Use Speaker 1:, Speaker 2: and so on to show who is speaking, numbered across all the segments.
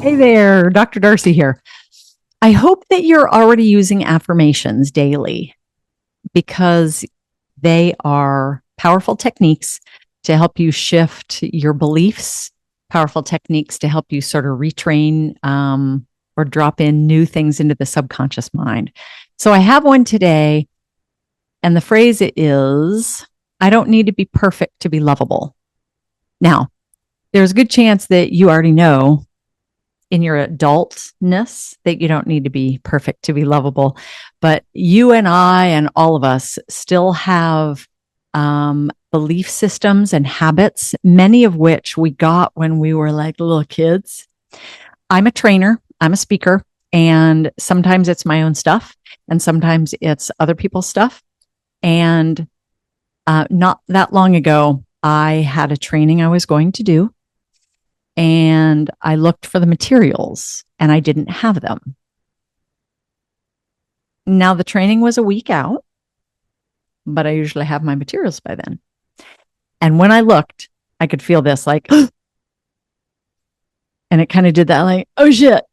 Speaker 1: Hey there, Dr. Darcy here. I hope that you're already using affirmations daily because they are powerful techniques to help you shift your beliefs, powerful techniques to help you sort of retrain or drop in new things into the subconscious mind. So I have one today, and the phrase is, I don't need to be perfect to be lovable. Now, there's a good chance that you already know in your adultness that you don't need to be perfect to be lovable. But you and I and all of us still have belief systems and habits, many of which we got when we were like little kids. I'm a trainer, I'm a speaker, and sometimes it's my own stuff, and sometimes it's other people's stuff. And not that long ago, I had a training I was going to do, and I looked for the materials and I didn't have them. Now, the training was a week out, but I usually have my materials by then. And when I looked, I could feel this like, and it kind of did that like, oh shit.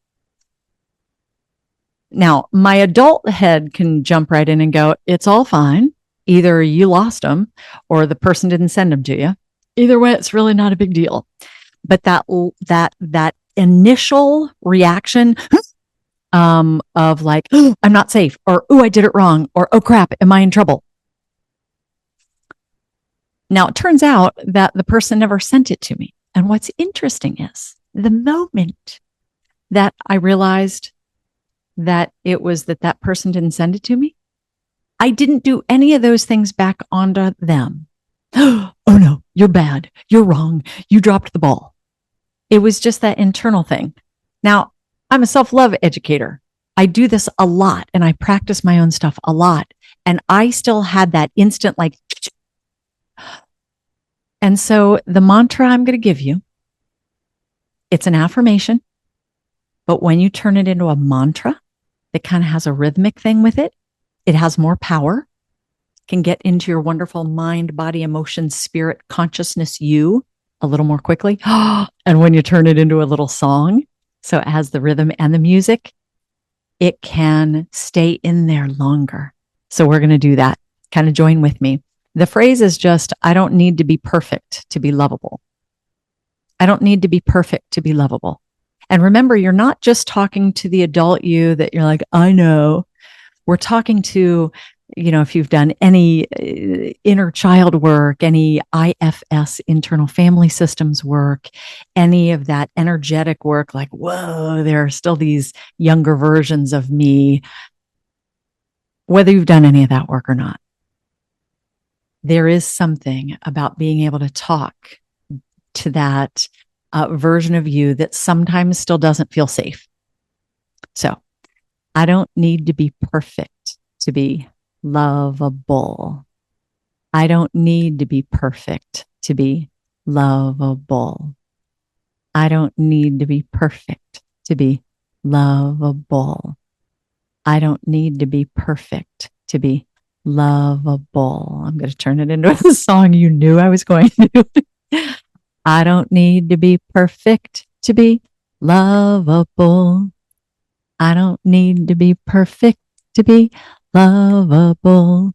Speaker 1: Now, my adult head can jump right in and go, it's all fine. Either you lost them or the person didn't send them to you. Either way, it's really not a big deal. But that initial reaction of like, oh, I'm not safe, or oh, I did it wrong, or oh crap, am I in trouble? Now it turns out that the person never sent it to me. And what's interesting is the moment that I realized that it was that person didn't send it to me, I didn't do any of those things back onto them. Oh no, you're bad. You're wrong. You dropped the ball. It was just that internal thing. Now, I'm a self-love educator. I do this a lot and I practice my own stuff a lot. And I still had that instant like, and so the mantra I'm going to give you, it's an affirmation, but when you turn it into a mantra that kind of has a rhythmic thing with it, it has more power, can get into your wonderful mind, body, emotion, spirit, consciousness, you a little more quickly. And when you turn it into a little song, so it has the rhythm and the music, it can stay in there longer. So we're going to do that. Kind of join with me. The phrase is just, I don't need to be perfect to be lovable. I don't need to be perfect to be lovable. And remember, you're not just talking to the adult you that you're like, I know. We're talking to, if you've done any inner child work, any IFS, internal family systems work, any of that energetic work, like, whoa, there are still these younger versions of me, whether you've done any of that work or not. There is something about being able to talk to that version of you that sometimes still doesn't feel safe. So I don't need to be perfect to be lovable. I don't need to be perfect to be lovable. I don't need to be perfect to be lovable. I don't need to be perfect to be lovable. I'm going to turn it into a song you knew I was going to. I don't need to be perfect to be lovable. I don't need to be perfect to be lovable.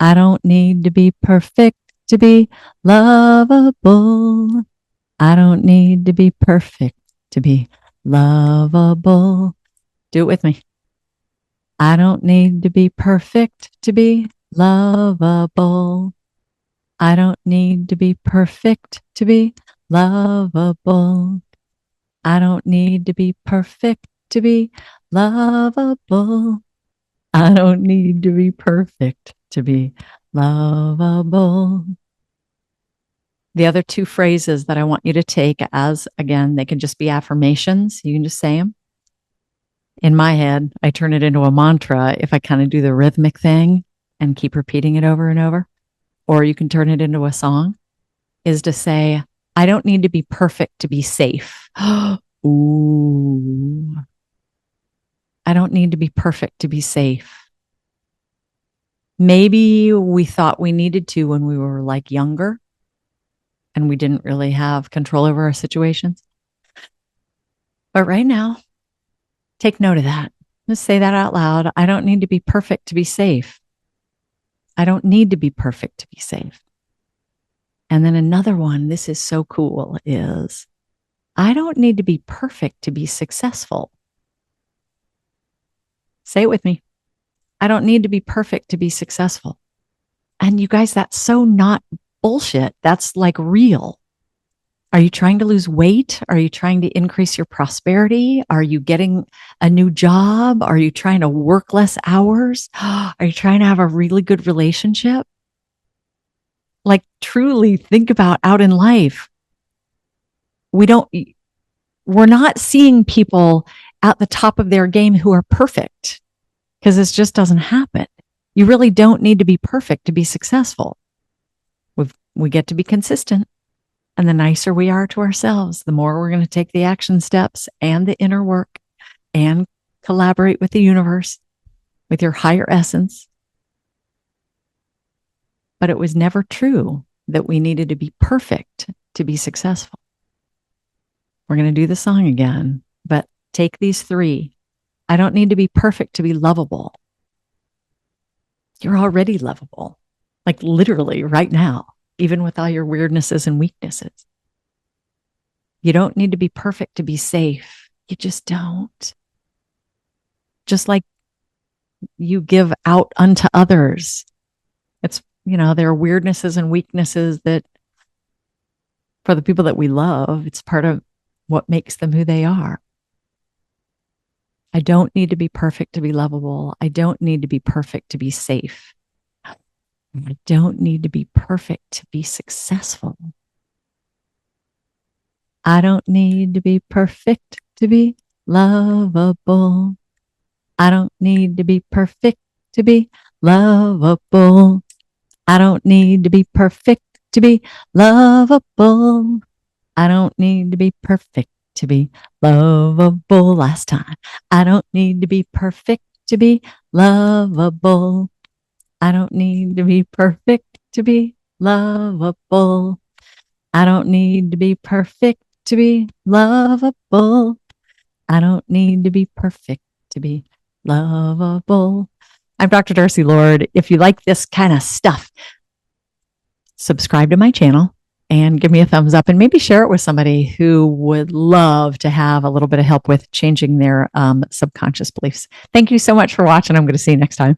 Speaker 1: I don't need to be perfect to be lovable. I don't need to be perfect to be lovable. Do it with me. I don't need to be perfect to be lovable. I don't need to be perfect to be lovable. I don't need to be perfect to be lovable. I don't need to be perfect to be lovable. The other two phrases that I want you to take as, again, they can just be affirmations. You can just say them. In my head, I turn it into a mantra if I kind of do the rhythmic thing and keep repeating it over and over. Or you can turn it into a song, is to say, I don't need to be perfect to be safe. Ooh. I don't need to be perfect to be safe. Maybe we thought we needed to when we were like younger and we didn't really have control over our situations. But right now, take note of that. Just say that out loud. I don't need to be perfect to be safe. I don't need to be perfect to be safe. And then another one, this is so cool, is I don't need to be perfect to be successful. Say it with me. I don't need to be perfect to be successful. And you guys, that's so not bullshit. That's like real. Are you trying to lose weight? Are you trying to increase your prosperity? Are you getting a new job? Are you trying to work less hours? Are you trying to have a really good relationship? Like, truly think about out in life. We're not seeing people at the top of their game who are perfect, because this just doesn't happen. You really don't need to be perfect to be successful. We get to be consistent. And the nicer we are to ourselves, the more we're going to take the action steps and the inner work and collaborate with the universe, with your higher essence. But it was never true that we needed to be perfect to be successful. We're going to do the song again, but take these three. I don't need to be perfect to be lovable. You're already lovable, like literally right now, even with all your weirdnesses and weaknesses. You don't need to be perfect to be safe. You just don't. Just like you give out unto others. It's, there are weirdnesses and weaknesses that for the people that we love, it's part of what makes them who they are. I don't need to be perfect to be lovable. I don't need to be perfect to be safe. I don't need to be perfect to be successful. I don't need to be perfect to be lovable. I don't need to be perfect to be lovable. I don't need to be perfect to be lovable. I don't need to be perfect to be lovable. Last time. I don't need to be perfect to be lovable. I don't need to be perfect to be lovable. I don't need to be perfect to be lovable. I don't need to be perfect to be lovable. I'm Dr. Darcy Lord. If you like this kind of stuff, subscribe to my channel and give me a thumbs up, and maybe share it with somebody who would love to have a little bit of help with changing their subconscious beliefs. Thank you so much for watching. I'm going to see you next time.